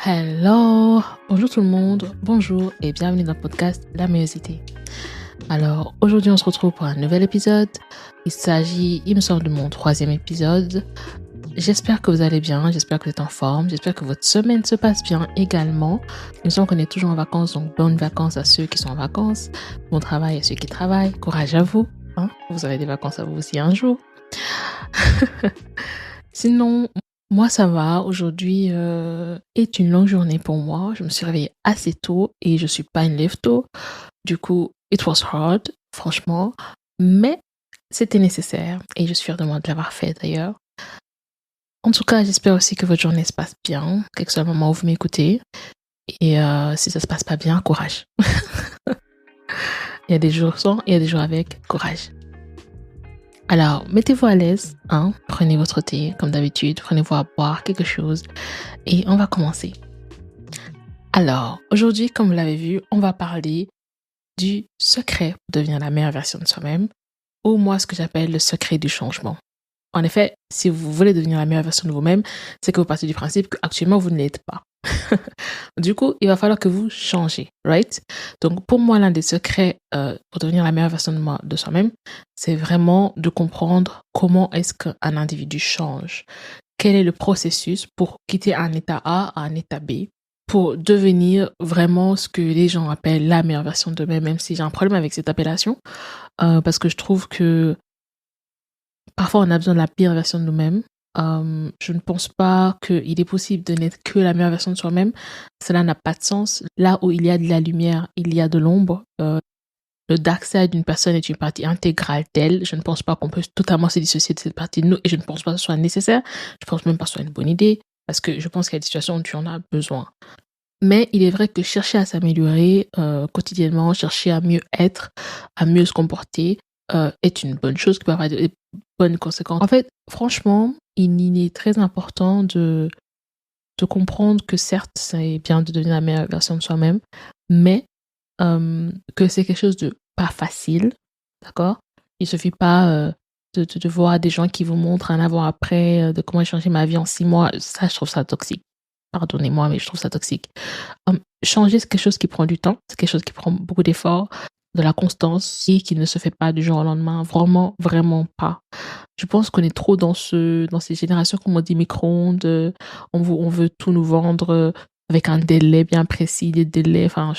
Hello, bonjour tout le monde, bonjour et bienvenue dans le podcast La meilleure idée. Alors aujourd'hui on se retrouve pour un nouvel épisode. Il me semble, de mon 3e épisode. J'espère que vous allez bien, j'espère que vous êtes en forme, j'espère que votre semaine se passe bien également. Il me semble qu'on est toujours en vacances, donc bonnes vacances à ceux qui sont en vacances, bon travail à ceux qui travaillent, courage à vous, vous aurez des vacances à vous aussi un jour. Sinon, moi ça va, aujourd'hui est une longue journée pour moi, je me suis réveillée assez tôt et je suis pas une lève-tôt, du coup it was hard, franchement, mais c'était nécessaire et je suis fière de moi de l'avoir fait d'ailleurs. En tout cas, j'espère aussi que votre journée se passe bien, quel que soit le moment où vous m'écoutez, et si ça se passe pas bien, courage. Il y a des jours sans, il y a des jours avec, courage. Alors, mettez-vous à l'aise, prenez votre thé, comme d'habitude, prenez-vous à boire quelque chose, et on va commencer. Alors, aujourd'hui, comme vous l'avez vu, on va parler du secret pour devenir la meilleure version de soi-même, ou moi, ce que j'appelle le secret du changement. En effet, si vous voulez devenir la meilleure version de vous-même, c'est que vous partez du principe qu'actuellement, vous ne l'êtes pas. Du coup, il va falloir que vous changez, right? Donc, pour moi, l'un des secrets pour devenir la meilleure version de soi-même, c'est vraiment de comprendre comment est-ce qu'un individu change. Quel est le processus pour quitter un état A à un état B, pour devenir vraiment ce que les gens appellent la meilleure version d'eux-mêmes, même si j'ai un problème avec cette appellation, parce que je trouve que parfois on a besoin de la pire version de nous-mêmes. Je ne pense pas qu'il est possible de n'être que la meilleure version de soi-même. Cela n'a pas de sens. Là où il y a de la lumière, il y a de l'ombre. Le dark side d'une personne est une partie intégrale d'elle. Je ne pense pas qu'on peut totalement se dissocier de cette partie de nous et je ne pense pas que ce soit nécessaire. Je pense même pas que ce soit une bonne idée parce que je pense qu'il y a des situations où tu en as besoin. Mais il est vrai que chercher à s'améliorer quotidiennement, chercher à mieux être, à mieux se comporter, est une bonne chose qui peut avoir des bonnes conséquences. En fait, franchement, il est très important de comprendre que certes, c'est bien de devenir la meilleure version de soi-même, mais que c'est quelque chose de pas facile, d'accord? Il suffit pas de voir des gens qui vous montrent un avant-après, de comment j'ai changé ma vie en 6 mois. Ça, je trouve ça toxique. Pardonnez-moi, mais je trouve ça toxique. Changer, c'est quelque chose qui prend du temps, c'est quelque chose qui prend beaucoup d'efforts, de la constance et qui ne se fait pas du jour au lendemain. Vraiment, vraiment pas. Je pense qu'on est trop dans ces générations, comme on dit, micro-ondes. On veut tout nous vendre avec un délai bien précis, des délais. Enfin,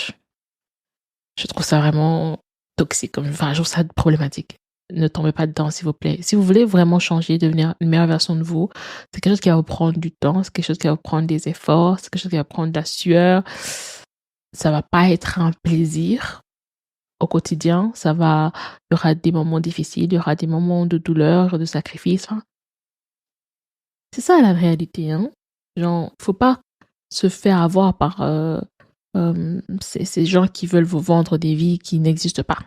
je trouve ça vraiment toxique. Enfin, je trouve ça problématique. Ne tombez pas dedans, s'il vous plaît. Si vous voulez vraiment changer, devenir une meilleure version de vous, c'est quelque chose qui va vous prendre du temps, c'est quelque chose qui va vous prendre des efforts, c'est quelque chose qui va vous prendre de la sueur. Ça va pas être un plaisir au quotidien. Il y aura des moments difficiles, il y aura des moments de douleur, de sacrifice. Enfin, c'est ça la réalité, hein. Genre, faut pas se faire avoir par ces gens qui veulent vous vendre des vies qui n'existent pas.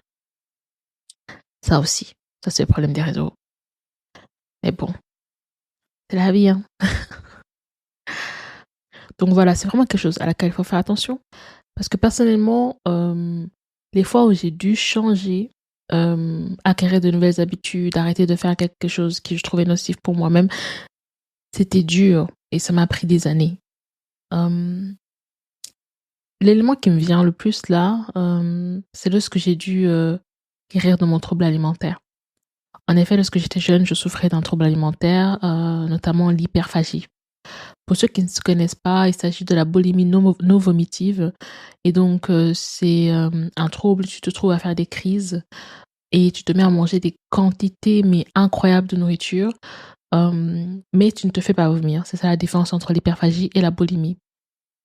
Ça aussi, ça c'est le problème des réseaux. Mais bon, c'est la vie, hein. Donc voilà, c'est vraiment quelque chose à laquelle il faut faire attention. Parce que personnellement, les fois où j'ai dû changer, acquérir de nouvelles habitudes, arrêter de faire quelque chose qui je trouvais nocif pour moi-même, c'était dur et ça m'a pris des années. Euh, L'élément qui me vient le plus là, c'est lorsque j'ai dû guérir de mon trouble alimentaire. En effet, lorsque j'étais jeune, je souffrais d'un trouble alimentaire, notamment l'hyperphagie. Pour ceux qui ne se connaissent pas, il s'agit de la boulimie non vomitive. Et donc, c'est un trouble, tu te trouves à faire des crises et tu te mets à manger des quantités mais incroyables de nourriture, mais tu ne te fais pas vomir. C'est ça la différence entre l'hyperphagie et la boulimie.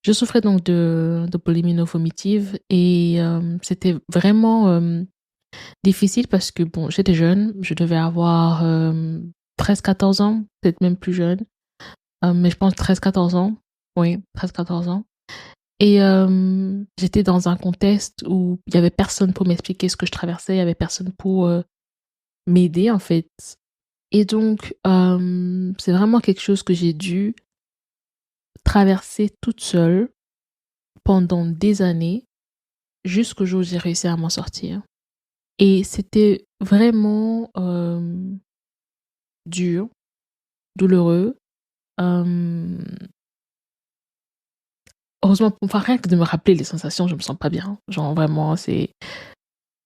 Je souffrais donc de boulimie non vomitive et c'était vraiment difficile parce que bon, j'étais jeune, je devais avoir 13-14 ans, peut-être même plus jeune, mais je pense 13-14 ans. Oui, 13-14 ans. Et j'étais dans un contexte où il y avait personne pour m'expliquer ce que je traversais, il y avait personne pour m'aider en fait. Et donc, c'est vraiment quelque chose que j'ai dû traverser toute seule pendant des années jusqu'au jour où j'ai réussi à m'en sortir. Et c'était vraiment dur, douloureux. Euh, heureusement, enfin, rien que de me rappeler les sensations, je me sens pas bien. Genre vraiment, c'est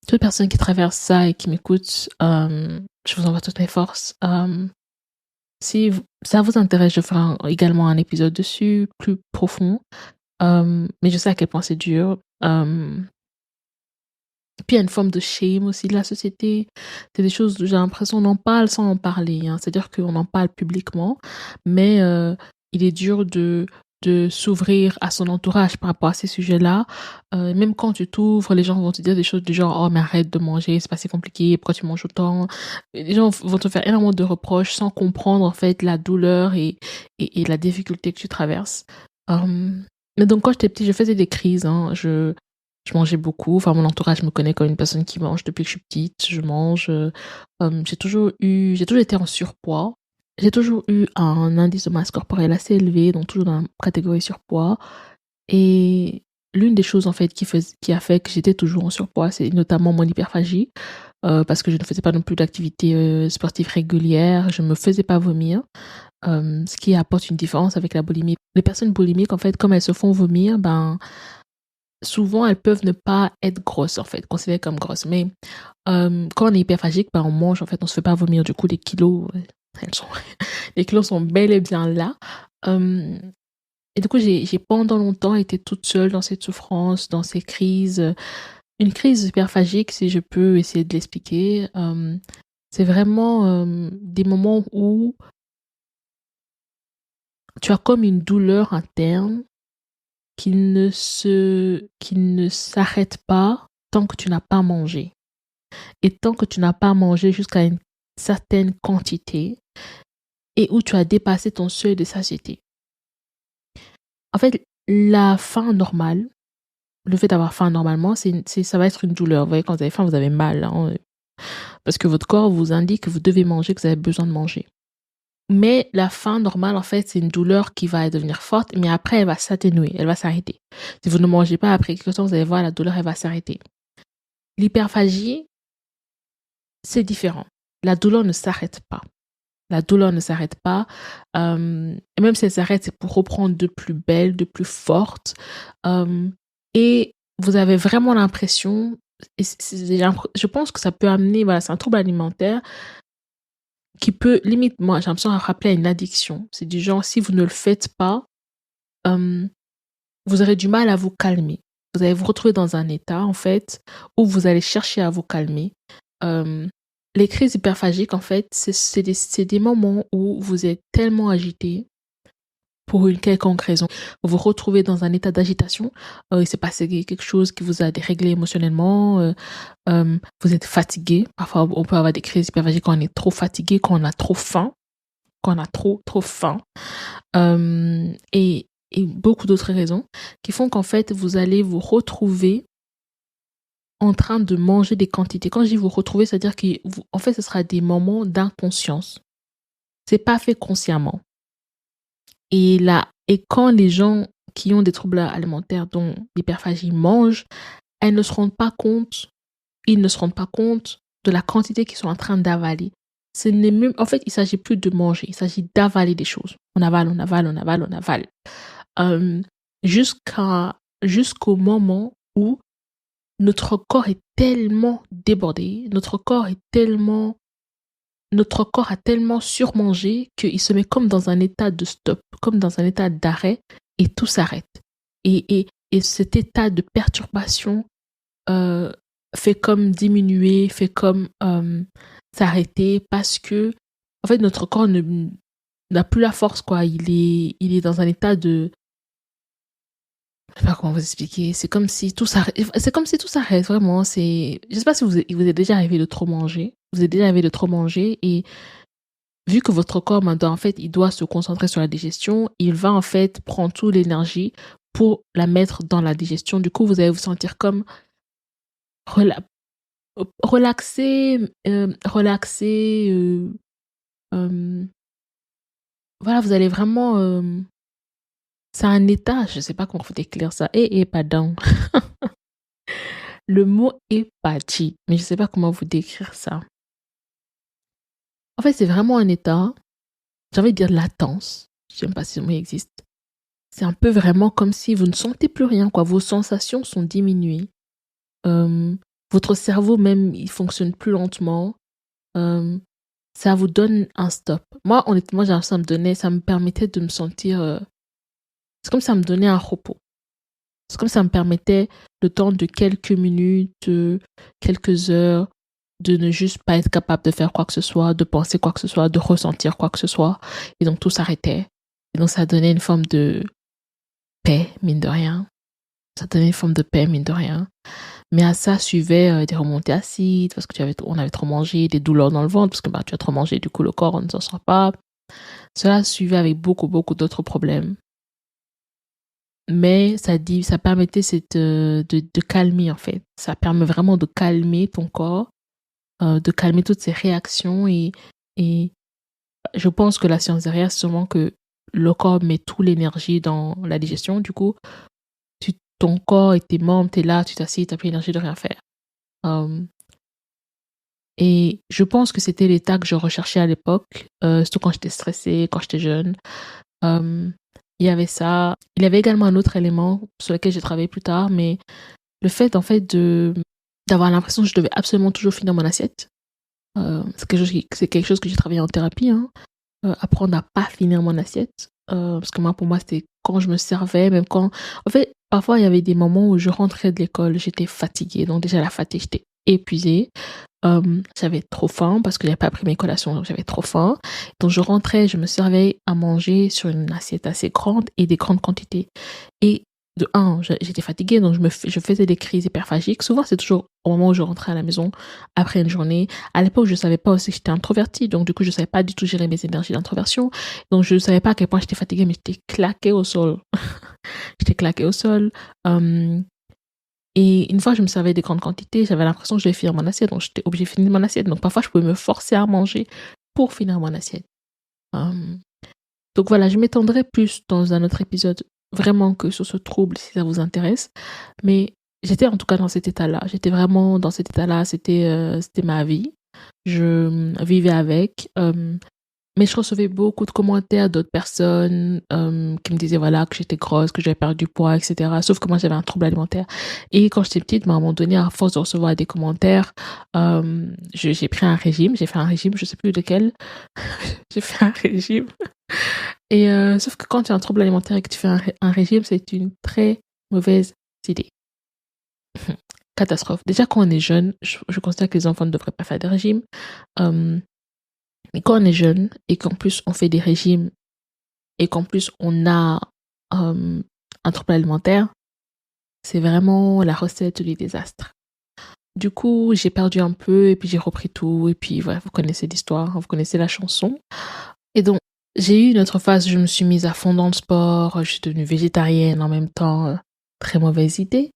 toute personne qui traverse ça et qui m'écoute, je vous envoie toutes mes forces. Si ça vous intéresse, je ferai également un épisode dessus, plus profond. Mais je sais à quel point c'est dur. Puis il y a une forme de shame aussi de la société. C'est des choses, j'ai l'impression, on en parle sans en parler, hein. C'est-à-dire qu'on en parle publiquement, mais il est dur de s'ouvrir à son entourage par rapport à ces sujets-là. Même quand tu t'ouvres, les gens vont te dire des choses du genre «Oh mais arrête de manger, c'est pas si compliqué, pourquoi tu manges autant?» Les gens vont te faire énormément de reproches sans comprendre en fait la douleur et la difficulté que tu traverses. Mais donc quand j'étais petite, je faisais des crises, hein. Je mangeais beaucoup, enfin mon entourage me connaît comme une personne qui mange depuis que je suis petite, je mange, j'ai toujours été en surpoids. J'ai toujours eu un indice de masse corporelle assez élevé, donc toujours dans la catégorie surpoids. Et l'une des choses en fait qui a fait que j'étais toujours en surpoids, c'est notamment mon hyperphagie, parce que je ne faisais pas non plus d'activité sportive régulière, je me faisais pas vomir, ce qui apporte une différence avec la boulimie. Les personnes boulimiques en fait, comme elles se font vomir, ben souvent elles peuvent ne pas être grosses en fait, considérées comme grosses. Mais quand on est hyperphagique, ben on mange en fait, on se fait pas vomir. Du coup les kilos, elles sont les kilos sont bel et bien là. Et du coup j'ai pendant longtemps été toute seule dans cette souffrance, dans ces crises. Une crise hyperphagique, si je peux essayer de l'expliquer, c'est vraiment des moments où tu as comme une douleur interne qui ne s'arrête pas tant que tu n'as pas mangé. Et tant que tu n'as pas mangé jusqu'à une certaine quantité et où tu as dépassé ton seuil de satiété. En fait, la faim normale, le fait d'avoir faim normalement, ça va être une douleur. Vous voyez, quand vous avez faim, vous avez mal, hein, parce que votre corps vous indique que vous devez manger, que vous avez besoin de manger. Mais la faim normale, en fait, c'est une douleur qui va devenir forte, mais après, elle va s'atténuer, elle va s'arrêter. Si vous ne mangez pas, après quelque temps, vous allez voir, la douleur, elle va s'arrêter. L'hyperphagie, c'est différent. La douleur ne s'arrête pas. La douleur ne s'arrête pas. Et même si elle s'arrête, c'est pour reprendre de plus belle, de plus forte. Et vous avez vraiment l'impression, je pense que ça peut amener, voilà, c'est un trouble alimentaire qui peut, limite, moi, j'ai l'impression de rappeler à une addiction. C'est du genre, si vous ne le faites pas, vous aurez du mal à vous calmer. Vous allez vous retrouver dans un état, en fait, où vous allez chercher à vous calmer. Les crises hyperphagiques, en fait, c'est des moments où vous êtes tellement agité pour une quelconque raison. Vous vous retrouvez dans un état d'agitation. Il s'est passé quelque chose qui vous a déréglé émotionnellement. Vous êtes fatigué. Parfois, on peut avoir des crises hyperphagiques quand on est trop fatigué, quand on a trop faim. Quand on a trop faim. Et beaucoup d'autres raisons qui font qu'en fait, vous allez vous retrouver en train de manger des quantités. Quand je dis vous retrouver, c'est-à-dire qu'en fait, ce sera des moments d'inconscience. C'est pas fait consciemment. Et quand les gens qui ont des troubles alimentaires, dont l'hyperphagie, mangent, ils ne se rendent pas compte de la quantité qu'ils sont en train d'avaler. En fait, il ne s'agit plus de manger, il s'agit d'avaler des choses. On avale, on avale, on avale, on avale. Jusqu'au moment où notre corps est tellement débordé, notre corps a tellement surmangé qu'il se met comme dans un état de stop, comme dans un état d'arrêt, et tout s'arrête. Et cet état de perturbation fait comme diminuer, fait comme s'arrêter, parce que en fait notre corps n'a plus la force, quoi. Il est dans un état de, je sais pas comment vous expliquer, c'est comme si tout s'arrête, vraiment. Je sais pas si vous est déjà arrivé de trop manger. Vous êtes déjà arrivé de trop manger, et vu que votre corps maintenant, en fait, il doit se concentrer sur la digestion, il va en fait prendre toute l'énergie pour la mettre dans la digestion. Du coup, vous allez vous sentir comme relaxé, voilà, vous allez vraiment, c'est un état, je sais pas comment vous décrire ça. Pardon. Le mot épathie, mais je sais pas comment vous décrire ça. En fait, c'est vraiment un état, j'ai envie de dire latence. Je sais même pas si le mot existe. c'est un peu vraiment comme si vous ne sentez plus rien, quoi. Vos sensations sont diminuées. Votre cerveau même, il fonctionne plus lentement. Euh, Ça vous donne un stop. Moi, honnêtement, j'ai l'impression que ça me permettait de me sentir... c'est comme si ça me donnait un repos. C'est comme si ça me permettait le temps de quelques minutes, quelques heures, de ne juste pas être capable de faire quoi que ce soit, de penser quoi que ce soit, de ressentir quoi que ce soit. Et donc tout s'arrêtait. Et donc ça donnait une forme de paix, mine de rien. Ça donnait une forme de paix, mine de rien. Mais à ça suivait des remontées acides, parce que on avait trop mangé, des douleurs dans le ventre, parce que tu as trop mangé, du coup le corps on ne s'en sort pas. Cela suivait avec beaucoup, beaucoup d'autres problèmes. Mais ça permettait de calmer en fait. Ça permet vraiment de calmer ton corps, de calmer toutes ces réactions et je pense que la science derrière, c'est sûrement que le corps met toute l'énergie dans la digestion. Du coup, ton corps et tes membres, t'es là, tu t'assieds, t'as plus l'énergie de rien faire. Et je pense que c'était l'état que je recherchais à l'époque, surtout quand j'étais stressée, quand j'étais jeune. Il y avait ça. Il y avait également un autre élément sur lequel j'ai travaillé plus tard, mais le fait, en fait, d'avoir l'impression que je devais absolument toujours finir mon assiette. C'est quelque chose que j'ai travaillé en thérapie, hein. Apprendre à pas finir mon assiette. Parce que moi, pour moi, c'était quand je me servais, même quand... En fait, parfois, il y avait des moments où je rentrais de l'école, j'étais fatiguée. Donc déjà, la fatigue, j'étais épuisée. J'avais trop faim parce que j'avais pas pris mes collations, donc j'avais trop faim. Donc je rentrais, je me servais à manger sur une assiette assez grande et des grandes quantités. Et de un, j'étais fatiguée, donc je faisais des crises hyperphagiques. Souvent, c'est toujours au moment où je rentrais à la maison après une journée. À l'époque, je savais pas aussi que j'étais introvertie, donc du coup, je savais pas du tout gérer mes énergies d'introversion. Donc je savais pas à quel point j'étais fatiguée, mais j'étais claquée au sol. J'étais claquée au sol. Et une fois, je me servais des grandes quantités, j'avais l'impression que je devais finir mon assiette, donc j'étais obligée de finir mon assiette. Donc parfois, je pouvais me forcer à manger pour finir mon assiette. Donc voilà, je m'étendrai plus dans un autre épisode, vraiment que sur ce trouble, si ça vous intéresse. Mais j'étais en tout cas dans cet état-là. J'étais vraiment dans cet état-là, c'était ma vie. Je vivais avec. Mais je recevais beaucoup de commentaires d'autres personnes qui me disaient voilà, que j'étais grosse, que j'avais perdu du poids, etc. Sauf que moi, j'avais un trouble alimentaire. Et quand j'étais petite, à un moment donné, à force de recevoir des commentaires, j'ai pris un régime. J'ai fait un régime, je sais plus lequel. J'ai fait un régime. Et sauf que quand tu as un trouble alimentaire et que tu fais un régime, c'est une très mauvaise idée. Catastrophe. Déjà, quand on est jeune, je considère que les enfants ne devraient pas faire des régimes. Mais quand on est jeune et qu'en plus on fait des régimes et qu'en plus on a un trouble alimentaire, c'est vraiment la recette du désastre. Du coup, j'ai perdu un peu et puis j'ai repris tout. Et puis voilà, vous connaissez l'histoire, vous connaissez la chanson. Et donc, j'ai eu une autre phase, je me suis mise à fond dans le sport, je suis devenue végétarienne en même temps. Très mauvaise idée.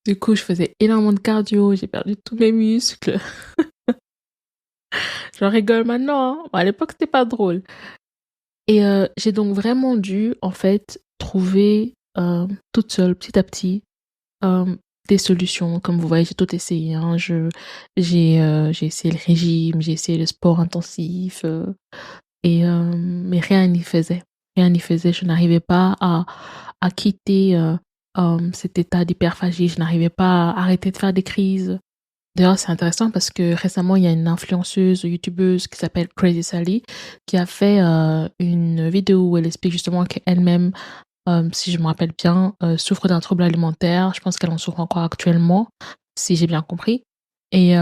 Du coup, je faisais énormément de cardio, j'ai perdu tous mes muscles. J'en rigole maintenant, hein. Bon, à l'époque, c'était pas drôle. Et j'ai donc vraiment dû, en fait, trouver toute seule, petit à petit, des solutions. Comme vous voyez, j'ai tout essayé, hein. J'ai essayé le régime, j'ai essayé le sport intensif, mais rien n'y faisait. Rien n'y faisait. Je n'arrivais pas à quitter cet état d'hyperphagie. Je n'arrivais pas à arrêter de faire des crises. D'ailleurs, c'est intéressant parce que récemment, il y a une influenceuse youtubeuse qui s'appelle Crazy Sally qui a fait une vidéo où elle explique justement qu'elle-même, si je me rappelle bien, souffre d'un trouble alimentaire. Je pense qu'elle en souffre encore actuellement, si j'ai bien compris. Et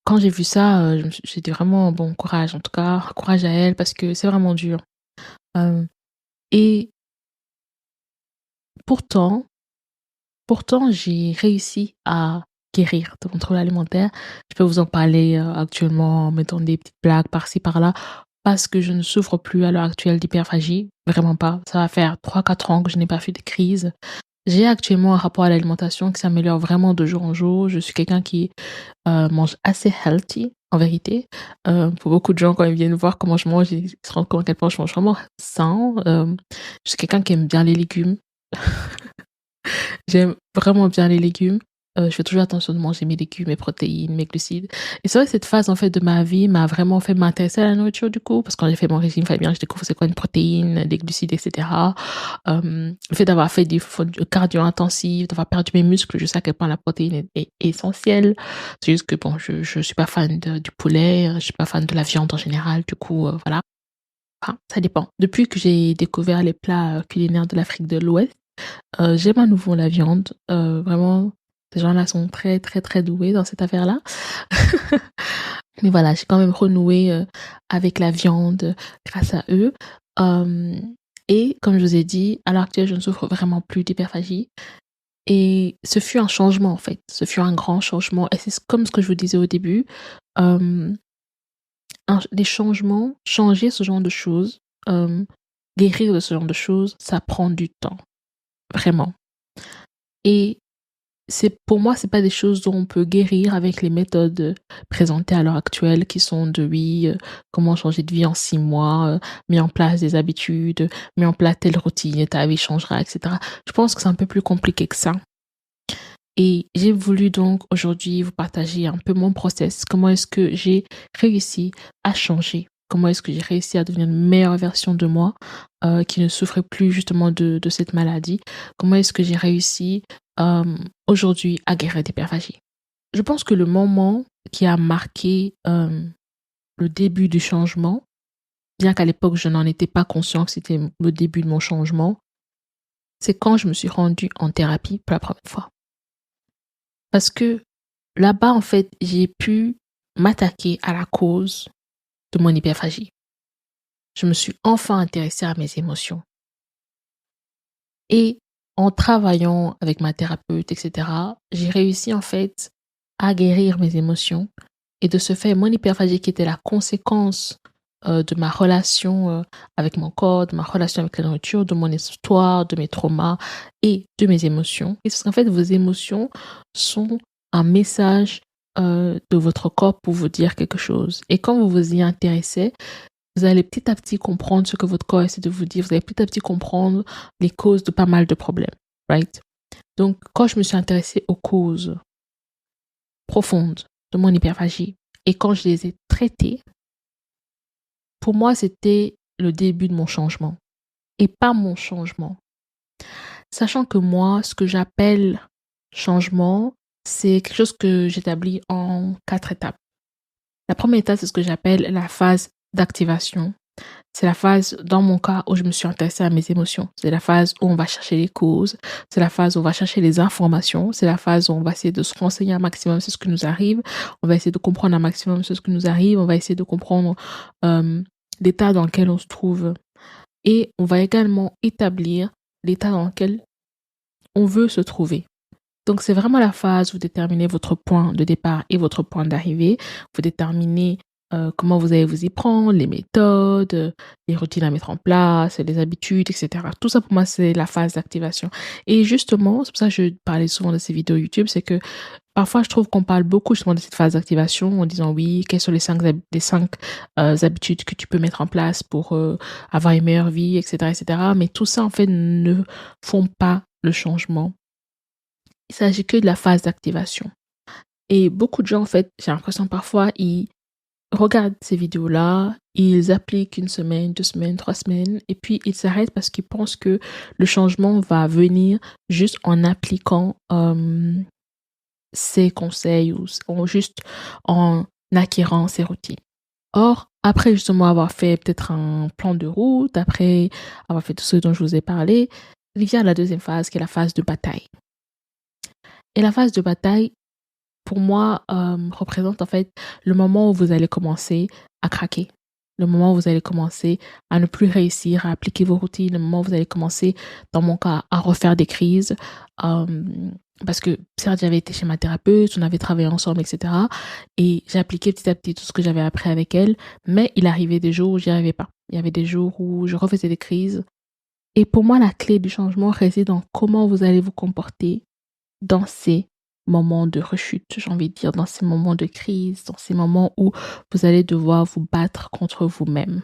quand j'ai vu ça, j'ai dit vraiment bon courage, en tout cas, courage à elle parce que c'est vraiment dur. Et pourtant, j'ai réussi à guérir de mon trouble alimentaire. Je peux vous en parler actuellement en mettant des petites blagues par-ci par-là parce que je ne souffre plus à l'heure actuelle d'hyperphagie. Vraiment pas. Ça va faire 3-4 ans que je n'ai pas fait de crise. J'ai actuellement un rapport à l'alimentation qui s'améliore vraiment de jour en jour. Je suis quelqu'un qui mange assez healthy, en vérité. Pour beaucoup de gens, quand ils viennent voir comment je mange, ils se rendent compte à quel point je mange vraiment sain. Je suis quelqu'un qui aime bien les légumes. J'aime vraiment bien les légumes. Je fais toujours attention de manger mes légumes, mes protéines, mes glucides. Et c'est vrai que cette phase, en fait, de ma vie m'a vraiment fait m'intéresser à la nourriture, du coup, parce que quand j'ai fait mon régime familial, je découvre c'est quoi une protéine, des glucides, etc. Le fait d'avoir fait du cardio intensif, d'avoir perdu mes muscles, je sais à quel point la protéine est essentielle. C'est juste que, bon, je suis pas fan du poulet, je suis pas fan de la viande en général, du coup, voilà. Enfin, ça dépend. Depuis que j'ai découvert les plats culinaires de l'Afrique de l'Ouest, j'aime à nouveau la viande. Vraiment, ces gens-là sont très, très, très doués dans cette affaire-là. Mais voilà, j'ai quand même renoué avec la viande grâce à eux. Et comme je vous ai dit, à l'heure actuelle, je ne souffre vraiment plus d'hyperphagie. Et ce fut un changement, en fait. Ce fut un grand changement. Et c'est comme ce que je vous disais au début. euh, des changements, changer ce genre de choses, guérir de ce genre de choses, ça prend du temps. Vraiment. Et pour moi, c'est pas des choses dont on peut guérir avec les méthodes présentées à l'heure actuelle qui sont de oui, comment changer de vie en 6 mois, mis en place des habitudes, mis en place telle routine et ta vie changera, etc. Je pense que c'est un peu plus compliqué que ça. Et j'ai voulu donc aujourd'hui vous partager un peu mon process. Comment est-ce que j'ai réussi à changer? Comment est-ce que j'ai réussi à devenir une meilleure version de moi qui ne souffrait plus justement de cette maladie? Comment est-ce que j'ai réussi aujourd'hui à guérir d'hyperphagie? Je pense que le moment qui a marqué le début du changement, bien qu'à l'époque je n'en étais pas conscient que c'était le début de mon changement, c'est quand je me suis rendue en thérapie pour la première fois. Parce que là-bas, en fait, j'ai pu m'attaquer à la cause de mon hyperphagie. Je me suis enfin intéressée à mes émotions. Et en travaillant avec ma thérapeute, etc., j'ai réussi en fait à guérir mes émotions. Et de ce fait, mon hyperphagie qui était la conséquence de ma relation avec mon corps, de ma relation avec la nourriture, de mon histoire, de mes traumas et de mes émotions. Et parce qu'en fait, vos émotions sont un message de votre corps pour vous dire quelque chose. Et quand vous vous y intéressez, vous allez petit à petit comprendre ce que votre corps essaie de vous dire. Vous allez petit à petit comprendre les causes de pas mal de problèmes. Right? Donc, quand je me suis intéressée aux causes profondes de mon hyperphagie et quand je les ai traitées, pour moi, c'était le début de mon changement et pas mon changement. Sachant que moi, ce que j'appelle changement, c'est quelque chose que j'établis en 4 étapes. La première étape, c'est ce que j'appelle la phase d'activation. C'est la phase, dans mon cas, où je me suis intéressée à mes émotions. C'est la phase où on va chercher les causes. C'est la phase où on va chercher les informations. C'est la phase où on va essayer de se renseigner un maximum sur ce qui nous arrive. On va essayer de comprendre un maximum sur ce qui nous arrive. On va essayer de comprendre l'état dans lequel on se trouve. Et on va également établir l'état dans lequel on veut se trouver. Donc, c'est vraiment la phase où vous déterminez votre point de départ et votre point d'arrivée. Vous déterminez comment vous allez vous y prendre, les méthodes, les routines à mettre en place, les habitudes, etc. Tout ça, pour moi, c'est la phase d'activation. Et justement, c'est pour ça que je parlais souvent de ces vidéos YouTube, c'est que parfois, je trouve qu'on parle beaucoup justement de cette phase d'activation en disant oui, quelles sont les 5 habitudes que tu peux mettre en place pour avoir une meilleure vie, etc., etc. Mais tout ça, en fait, ne font pas le changement. Il s'agit que de la phase d'activation. Et beaucoup de gens, en fait, j'ai l'impression parfois, ils regardent ces vidéos-là, ils appliquent 1 semaine, 2 semaines, 3 semaines, et puis ils s'arrêtent parce qu'ils pensent que le changement va venir juste en appliquant ces conseils ou juste en acquérant ces routines. Or, après justement avoir fait peut-être un plan de route, après avoir fait tout ce dont je vous ai parlé, il vient la deuxième phase qui est la phase de bataille. Et la phase de bataille, pour moi, représente en fait le moment où vous allez commencer à craquer. Le moment où vous allez commencer à ne plus réussir à appliquer vos routines. Le moment où vous allez commencer, dans mon cas, à refaire des crises. Parce que certes, j'avais été chez ma thérapeute, on avait travaillé ensemble, etc. Et j'ai appliqué petit à petit tout ce que j'avais appris avec elle. Mais il arrivait des jours où j'y arrivais pas. Il y avait des jours où je refaisais des crises. Et pour moi, la clé du changement réside dans comment vous allez vous comporter dans ces moments de rechute, j'ai envie de dire, dans ces moments de crise, dans ces moments où vous allez devoir vous battre contre vous-même.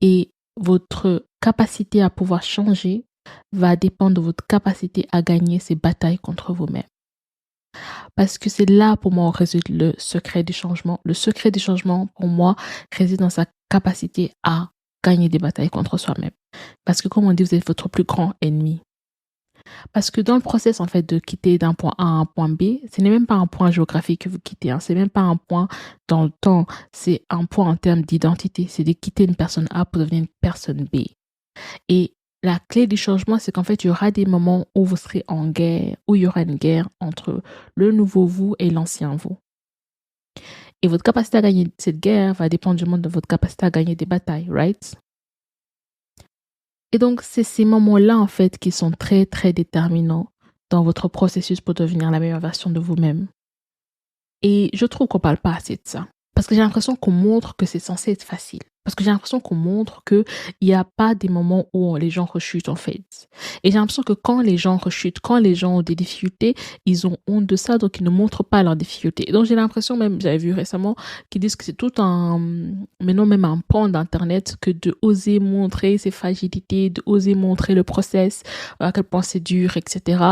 Et votre capacité à pouvoir changer va dépendre de votre capacité à gagner ces batailles contre vous-même. Parce que c'est là, pour moi, où réside le secret du changement. Le secret du changement, pour moi, réside dans sa capacité à gagner des batailles contre soi-même. Parce que, comme on dit, vous êtes votre plus grand ennemi. Parce que dans le process, en fait, de quitter d'un point A à un point B, ce n'est même pas un point géographique que vous quittez, hein. C'est même pas un point dans le temps. C'est un point en termes d'identité. C'est de quitter une personne A pour devenir une personne B. Et la clé du changement, c'est qu'en fait, il y aura des moments où vous serez en guerre, où il y aura une guerre entre le nouveau vous et l'ancien vous. Et votre capacité à gagner cette guerre va dépendre du monde de votre capacité à gagner des batailles, right? Et donc, c'est ces moments-là, en fait, qui sont très, très déterminants dans votre processus pour devenir la meilleure version de vous-même. Et je trouve qu'on parle pas assez de ça. Parce que j'ai l'impression qu'on montre que c'est censé être facile. Parce que j'ai l'impression qu'on montre qu'il n'y a pas des moments où les gens rechutent, en fait. Et j'ai l'impression que quand les gens rechutent, quand les gens ont des difficultés, ils ont honte de ça, donc ils ne montrent pas leurs difficultés. Et donc j'ai l'impression même, j'avais vu récemment, qu'ils disent que c'est tout maintenant même un pan d'Internet, que de oser montrer ses fragilités, de oser montrer le process, à quel point c'est dur, etc.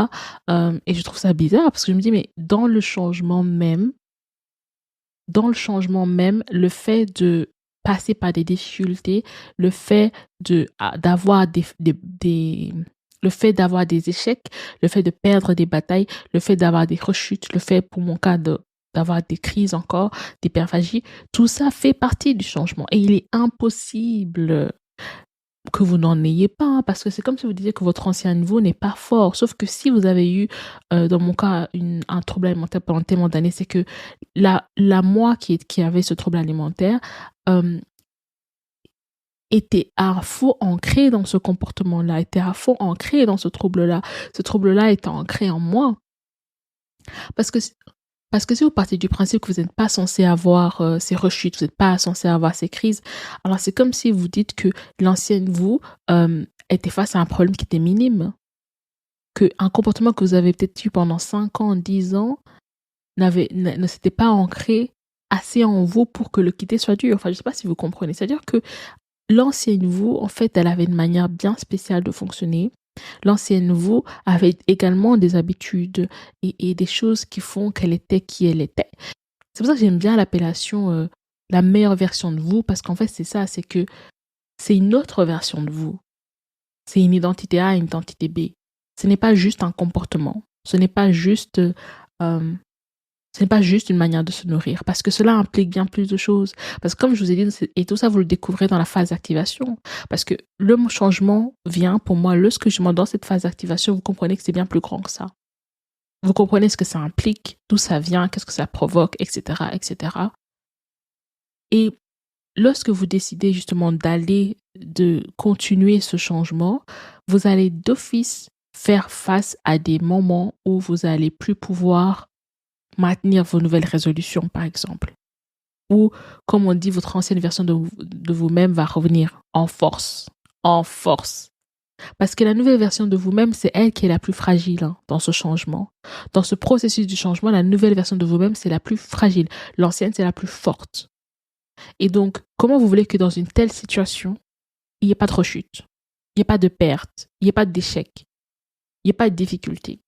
Et je trouve ça bizarre, parce que je me dis, mais dans le changement même, le fait de passer par des difficultés, le fait d'avoir le fait d'avoir des échecs, le fait de perdre des batailles, le fait d'avoir des rechutes, le fait, pour mon cas, d'avoir des crises encore, d'hyperphagie, tout ça fait partie du changement. Et il est impossible que vous n'en ayez pas, hein, parce que c'est comme si vous disiez que votre ancien niveau n'est pas fort. Sauf que si vous avez eu, dans mon cas, un trouble alimentaire pendant tellement d'années, c'est que la moi qui avait ce trouble alimentaire était à fond ancré dans ce comportement-là, était à fond ancré dans ce trouble-là. Ce trouble-là était ancré en moi. Parce que si vous partez du principe que vous n'êtes pas censé avoir ces rechutes, vous n'êtes pas censé avoir ces crises, alors c'est comme si vous dites que l'ancienne vous était face à un problème qui était minime. Qu'un comportement que vous avez peut-être eu pendant 5 ans, 10 ans, ne s'était pas ancré assez en vous pour que le quitter soit dur. Enfin, je ne sais pas si vous comprenez. C'est-à-dire que l'ancienne vous, en fait, elle avait une manière bien spéciale de fonctionner. L'ancienne vous avait également des habitudes et des choses qui font qu'elle était qui elle était. C'est pour ça que j'aime bien l'appellation la meilleure version de vous, parce qu'en fait, c'est ça, c'est que c'est une autre version de vous. C'est une identité A et une identité B. Ce n'est pas juste un comportement. Ce n'est pas juste une manière de se nourrir, parce que cela implique bien plus de choses. Parce que comme je vous ai dit, et tout ça, vous le découvrez dans la phase d'activation. Parce que le changement vient, pour moi, lorsque je suis dans cette phase d'activation, vous comprenez que c'est bien plus grand que ça. Vous comprenez ce que ça implique, d'où ça vient, qu'est-ce que ça provoque, etc., etc. Et lorsque vous décidez justement de continuer ce changement, vous allez d'office faire face à des moments où vous allez plus pouvoir maintenir vos nouvelles résolutions, par exemple. Ou, comme on dit, votre ancienne version de vous-même va revenir en force. En force. Parce que la nouvelle version de vous-même, c'est elle qui est la plus fragile dans ce changement. Dans ce processus du changement, la nouvelle version de vous-même, c'est la plus fragile. L'ancienne, c'est la plus forte. Et donc, comment vous voulez que dans une telle situation, il n'y ait pas de rechute, il n'y ait pas de perte, il n'y ait pas d'échec, il n'y ait pas de difficulté.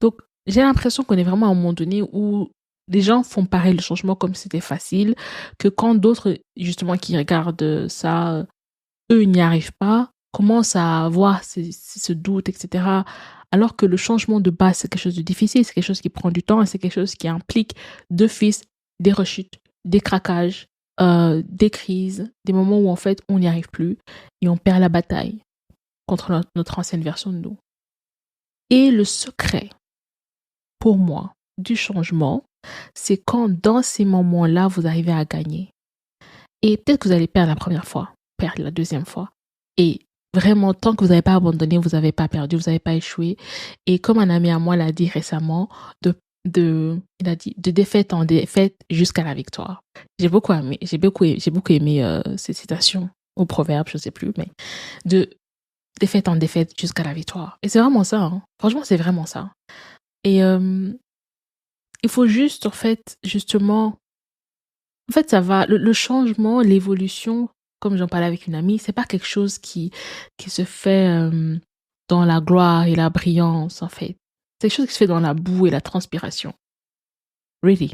Donc, j'ai l'impression qu'on est vraiment à un moment donné où les gens font pareil le changement comme si c'était facile, que quand d'autres, justement, qui regardent ça, eux n'y arrivent pas, commencent à avoir ce doute, etc. Alors que le changement de base, c'est quelque chose de difficile, c'est quelque chose qui prend du temps et c'est quelque chose qui implique d'office des rechutes, des craquages, des crises, des moments où en fait on n'y arrive plus et on perd la bataille contre notre ancienne version de nous. Et le secret, pour moi, du changement, c'est quand dans ces moments-là, vous arrivez à gagner. Et peut-être que vous allez perdre la première fois, perdre la deuxième fois. Et vraiment, tant que vous n'avez pas abandonné, vous n'avez pas perdu, vous n'avez pas échoué. Et comme un ami à moi l'a dit récemment, il a dit de défaite en défaite jusqu'à la victoire. J'ai beaucoup aimé ces citations au proverbe, je ne sais plus, mais de défaite en défaite jusqu'à la victoire. Et c'est vraiment ça, hein. Franchement, c'est vraiment ça. Et il faut juste, en fait, justement, en fait, ça va, le changement, l'évolution, comme j'en parlais avec une amie, c'est pas quelque chose qui se fait dans la gloire et la brillance, en fait. quelque chose qui se fait dans la boue et la transpiration. Really.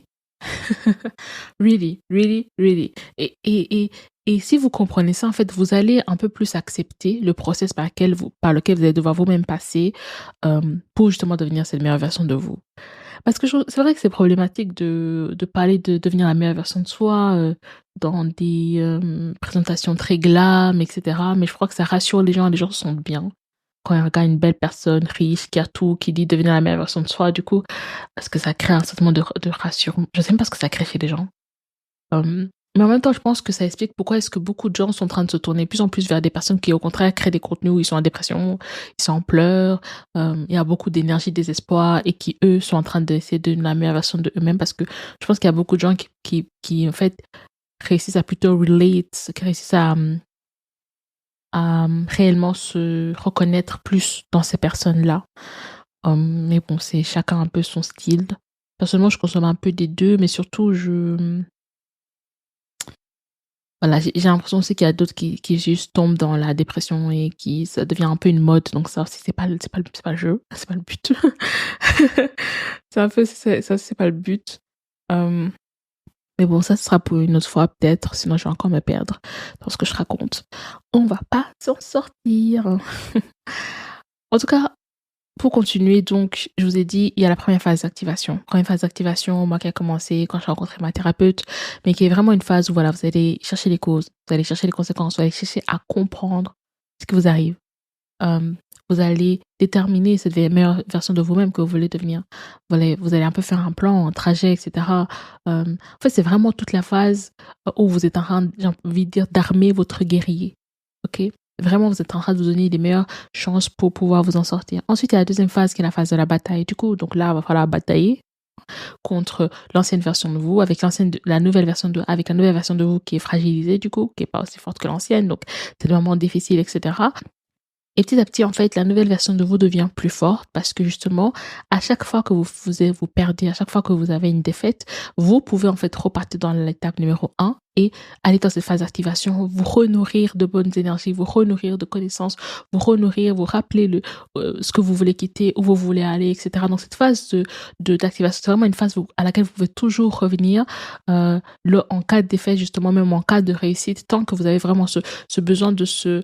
Really, really, really. Et si vous comprenez ça, en fait, vous allez un peu plus accepter le process par lequel vous allez devoir vous-même passer pour justement devenir cette meilleure version de vous. Parce que c'est vrai que c'est problématique de parler de devenir la meilleure version de soi dans des présentations très glam, etc. Mais je crois que ça rassure les gens se sentent bien. Quand ils regardent une belle personne riche qui a tout, qui dit devenir la meilleure version de soi, du coup, parce que ça crée un sentiment de rassurement. Je sais même pas ce que ça crée chez les gens. Euh, mais en même temps, je pense que ça explique pourquoi est-ce que beaucoup de gens sont en train de se tourner de plus en plus vers des personnes qui, au contraire, créent des contenus où ils sont en dépression, ils sont en pleurs, il y a beaucoup d'énergie, désespoir, et qui, eux, sont en train d'essayer de devenir la meilleure version de eux-mêmes parce que je pense qu'il y a beaucoup de gens qui en fait, réussissent à plutôt relate, qui réussissent à réellement se reconnaître plus dans ces personnes-là. Mais bon, c'est chacun un peu son style. Personnellement, je consomme un peu des deux, mais surtout, voilà, j'ai l'impression aussi qu'il y a d'autres qui juste tombent dans la dépression et qui ça devient un peu une mode. Donc ça aussi, c'est pas le jeu, c'est pas le but. C'est un peu ça, c'est pas le but. Euh, mais bon, ça ce sera pour une autre fois peut-être, sinon je vais encore me perdre dans ce que je raconte. On va pas s'en sortir. En tout cas, pour continuer, donc, je vous ai dit, il y a la première phase d'activation. Première phase d'activation, moi qui a commencé quand j'ai rencontré ma thérapeute, mais qui est vraiment une phase où voilà, vous allez chercher les causes, vous allez chercher les conséquences, vous allez chercher à comprendre ce qui vous arrive. Euh, vous allez déterminer cette meilleure version de vous-même que vous voulez devenir. Vous allez un peu faire un plan, un trajet, etc. En fait, c'est vraiment toute la phase où vous êtes en train, j'ai envie de dire, d'armer votre guerrier. Ok? Vraiment, vous êtes en train de vous donner les meilleures chances pour pouvoir vous en sortir. Ensuite, il y a la deuxième phase qui est la phase de la bataille. Du coup, donc là, il va falloir batailler contre l'ancienne version de vous, avec la nouvelle version de vous qui est fragilisée, du coup, qui est pas aussi forte que l'ancienne. Donc, c'est des moments difficiles, etc. Et petit à petit, en fait, la nouvelle version de vous devient plus forte parce que justement, à chaque fois que vous perdez, à chaque fois que vous avez une défaite, vous pouvez en fait repartir dans l'étape numéro 1 et aller dans cette phase d'activation, vous renourrir de bonnes énergies, vous renourrir de connaissances, vous rappeler ce que vous voulez quitter, où vous voulez aller, etc. Donc cette phase d'activation, c'est vraiment une phase à laquelle vous pouvez toujours revenir en cas de défaite, justement, même en cas de réussite, tant que vous avez vraiment ce besoin de se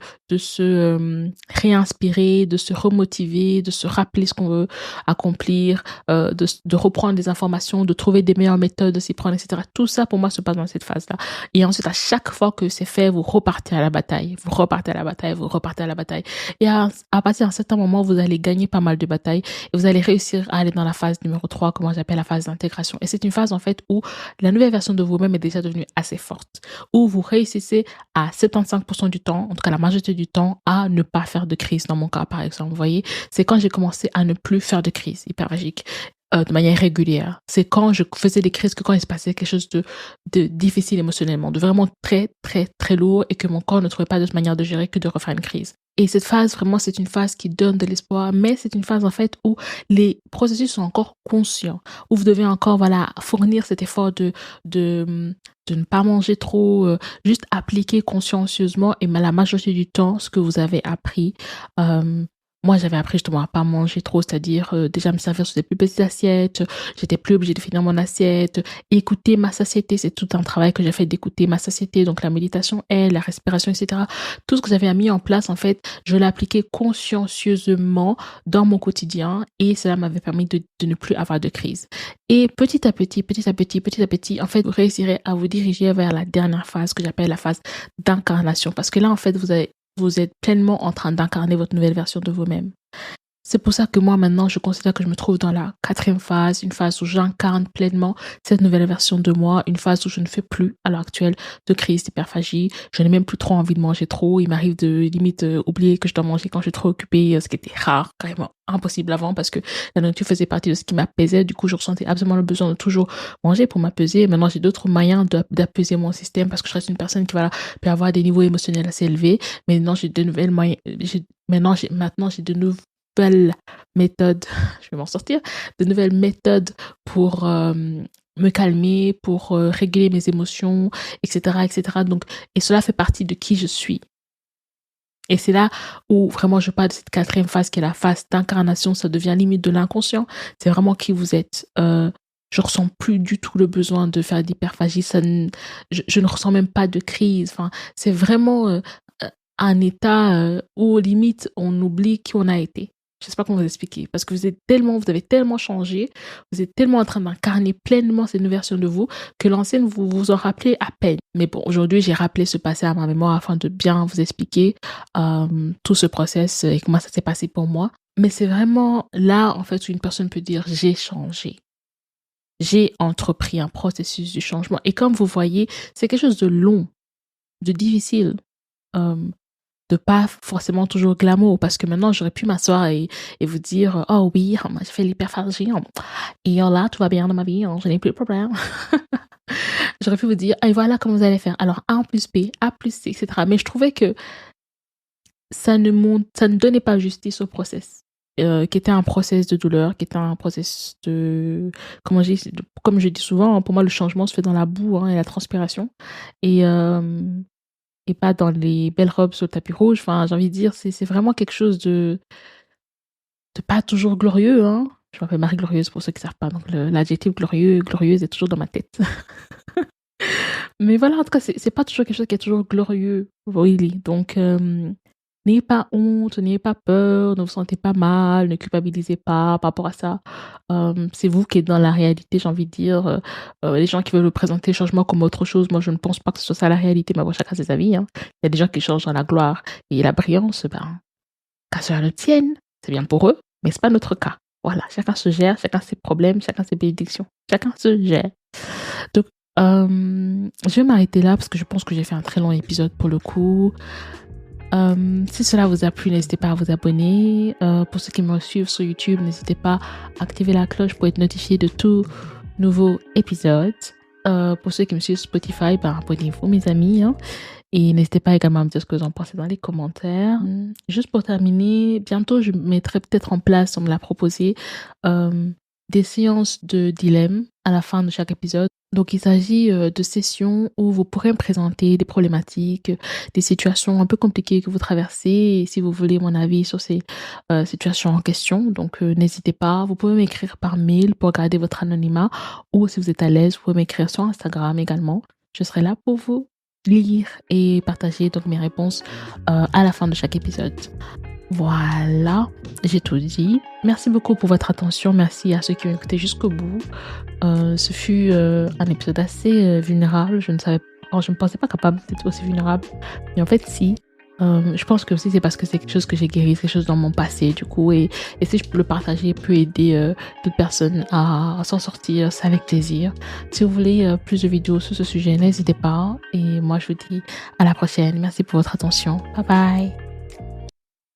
réinspirer, de se remotiver, de se rappeler ce qu'on veut accomplir, de reprendre des informations, de trouver des meilleures méthodes de s'y prendre, etc. Tout ça, pour moi, se passe dans cette phase-là. Et ensuite, à chaque fois que c'est fait, vous repartez à la bataille. Vous repartez à la bataille, vous repartez à la bataille. Et à partir d'un certain moment, vous allez gagner pas mal de batailles et vous allez réussir à aller dans la phase numéro 3, comment j'appelle la phase d'intégration. Et c'est une phase, en fait, où la nouvelle version de vous-même est déjà devenue assez forte, où vous réussissez à 75% du temps, en tout cas la majorité du temps, à ne pas faire de crise. Dans mon cas, par exemple, vous voyez, c'est quand j'ai commencé à ne plus faire de crise hyperphagique de manière régulière. C'est quand je faisais des crises que quand il se passait quelque chose de difficile émotionnellement, de vraiment très, très, très lourd et que mon corps ne trouvait pas d'autre manière de gérer que de refaire une crise. Et cette phase, vraiment, c'est une phase qui donne de l'espoir, mais c'est une phase, en fait, où les processus sont encore conscients, où vous devez encore, voilà, fournir cet effort de ne pas manger trop, juste appliquer consciencieusement et la majorité du temps ce que vous avez appris. Moi, j'avais appris justement à pas manger trop, c'est-à-dire déjà me servir sur des plus petites assiettes, j'étais plus obligée de finir mon assiette, écouter ma satiété, c'est tout un travail que j'ai fait d'écouter ma satiété, donc la méditation et la respiration, etc. Tout ce que j'avais mis en place, en fait, je l'appliquais consciencieusement dans mon quotidien et cela m'avait permis de ne plus avoir de crise. Et petit à petit, en fait, vous réussirez à vous diriger vers la dernière phase que j'appelle la phase d'incarnation. Parce que là, en fait, vous êtes pleinement en train d'incarner votre nouvelle version de vous-même. C'est pour ça que moi, maintenant, je considère que je me trouve dans la 4e phase, une phase où j'incarne pleinement cette nouvelle version de moi, une phase où je ne fais plus, à l'heure actuelle, de crise d'hyperphagie. Je n'ai même plus trop envie de manger trop. Il m'arrive de limite oublier que je dois manger quand je suis trop occupée, ce qui était rare, carrément impossible avant parce que la nourriture faisait partie de ce qui m'apaisait. Du coup, je ressentais absolument le besoin de toujours manger pour m'apaiser. Maintenant, j'ai d'autres moyens d'apaiser mon système parce que je reste une personne qui, voilà, peut avoir des niveaux émotionnels assez élevés. Mais maintenant, j'ai de nouvelles moyens, maintenant, j'ai de nouvelles méthodes, je vais m'en sortir, de nouvelles méthodes pour me calmer, pour réguler mes émotions, etc., etc. Donc, et cela fait partie de qui je suis. Et c'est là où vraiment je parle de cette 4e phase qui est la phase d'incarnation, ça devient limite de l'inconscient. C'est vraiment qui vous êtes. Je ressens plus du tout le besoin de faire d'hyperphagie, je ne ressens même pas de crise. Enfin, c'est vraiment, un état, où limite on oublie qui on a été. Je sais pas comment vous expliquer parce que vous avez tellement changé, vous êtes tellement en train d'incarner pleinement cette nouvelle version de vous que l'ancienne vous vous en rappelez à peine. Mais bon, aujourd'hui, j'ai rappelé ce passé à ma mémoire afin de bien vous expliquer, tout ce process et comment ça s'est passé pour moi. Mais c'est vraiment là, en fait, où une personne peut dire: «J'ai changé. J'ai entrepris un processus de changement» et comme vous voyez, c'est quelque chose de long, de difficile, hem de pas forcément toujours glamour parce que maintenant j'aurais pu m'asseoir et vous dire oh oui moi j'ai fait l'hyperphagie et là tout va bien dans ma vie, je n'ai plus de problème. J'aurais pu vous dire et voilà comment vous allez faire alors A plus B A plus C etc, mais je trouvais que ça ne donnait pas justice au process, qui était un process de douleur, qui était un process de comme je dis souvent, pour moi le changement se fait dans la boue, et la transpiration et hem et pas dans les belles robes sur le tapis rouge. Enfin, j'ai envie de dire, c'est vraiment quelque chose de pas toujours glorieux, hein. Je m'appelle Marie Glorieuse pour ceux qui savent pas, donc l'adjectif glorieux, glorieuse est toujours dans ma tête. Mais voilà, en tout cas, c'est pas toujours quelque chose qui est toujours glorieux, really. Donc, n'ayez pas honte, n'ayez pas peur, ne vous sentez pas mal, ne culpabilisez pas par rapport à ça. C'est vous qui êtes dans la réalité, j'ai envie de dire. Les gens qui veulent présenter le changement comme autre chose, moi je ne pense pas que ce soit ça la réalité, mais bon, chacun ses avis, hein. Il y a des gens qui changent dans la gloire et la brillance, ben, qu'à cela ne tienne, c'est bien pour eux, mais c'est pas notre cas. Voilà, chacun se gère, chacun ses problèmes, chacun ses bénédictions, chacun se gère. Donc, je vais m'arrêter là parce que je pense que j'ai fait un très long épisode pour le coup. Si cela vous a plu, n'hésitez pas à vous abonner. Pour ceux qui me suivent sur YouTube, n'hésitez pas à activer la cloche pour être notifié de tout nouveau épisode. Pour ceux qui me suivent sur Spotify, ben, abonnez-vous mes amis, hein. Et n'hésitez pas également à me dire ce que vous en pensez dans les commentaires. Juste pour terminer, bientôt je mettrai peut-être en place, on me l'a proposé, des séances de dilemme à la fin de chaque épisode. Donc il s'agit de sessions où vous pourrez me présenter des problématiques, des situations un peu compliquées que vous traversez et si vous voulez mon avis sur ces situations en question. Donc n'hésitez pas, vous pouvez m'écrire par mail pour garder votre anonymat ou si vous êtes à l'aise, vous pouvez m'écrire sur Instagram également. Je serai là pour vous lire et partager donc mes réponses à la fin de chaque épisode. Voilà, j'ai tout dit. Merci beaucoup pour votre attention. Merci à ceux qui ont écouté jusqu'au bout. Ce fut un épisode assez vulnérable. Je ne pensais pas capable d'être aussi vulnérable. Mais en fait, si. Je pense que aussi c'est parce que c'est quelque chose que j'ai guéri, quelque chose dans mon passé du coup. Et si je peux le partager, peut aider d'autres personnes à s'en sortir, c'est avec plaisir. Si vous voulez plus de vidéos sur ce sujet, n'hésitez pas. Et moi, je vous dis à la prochaine. Merci pour votre attention. Bye bye.